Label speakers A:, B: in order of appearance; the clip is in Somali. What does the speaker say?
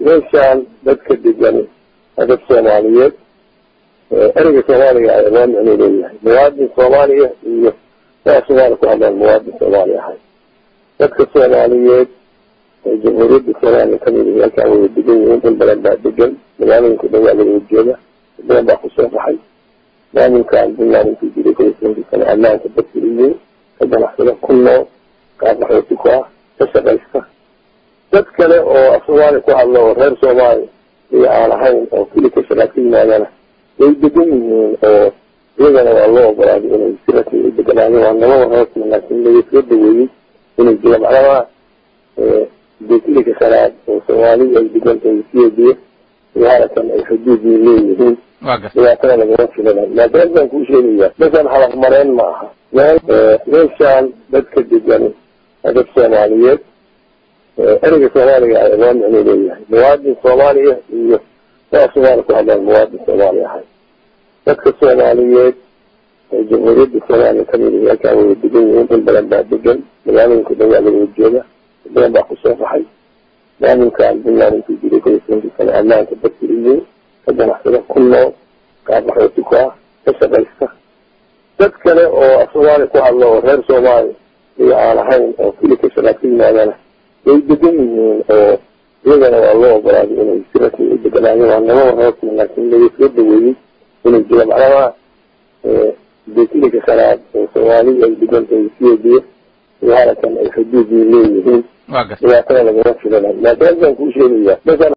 A: meeshaan dadka degan dad Soomaaliyeed erayga Soomaaliga ay waan inuu leeyahay muwaadin Soomaaliya iyo Soomaali ku hadlaan muwaadin Soomaali ahay dadka Soomaaliyeed jamhuuriyadda Soomaaliya kamid ah halka ay degan yihiin in badan baa degan magaalooyinka dagaalada jeeda badan baa ku soo baxay maalinkan bilaabantii jiray kulankiisa ammaanka dadkii kadana xilal kullo qaabxooti ku ah ka shaqaysta dad kale oo Soomaali ku hadlo reer Soomaali iyo aan ahayn oo kaliya ka shaqeynayana way degan yihiin oo iyagana waa loo ogolaaday inay si rasmi u deganaayo waa nabad hoos laakiin la soo dhaweeyay inay jiraan macnaha dadkii ka shaqeeyay oo Soomaali ay degan tahay وهذا الحدود اللي لا كان لغاية كذا لا تقدر كل شيء مثلا على مرين معها ليشان بدك الدجال هذا الصوماليات أنا كصومالي أيضا يعني ليه مواد الصومالية لا صومالي هذا المواد الصومالية هاي بدك الصوماليات الجمهورية الصومالية كمية كانوا يدقون يمكن بلد بعد دجال ملامين كده يعملوا الجنة بين باقي الصوف حي لأن كان بالله في جري كل سنة كان أمان تبتدئين كذا حصل كله كان حياتك كشبيسة تذكر أو أسوار كوا الله غير سومالي هي على هاي أو كل كشبيسين أنا يبدون أو يجنا الله براد إنه يصير يبدأ يعني أنا ما هو لكن اللي يصير دوي إنه يجيب على بكل كشباب سوالي يبدون يصير دي وهذا كان الحدود اللي لا كان لغاية كذا لا تقدر كل شيء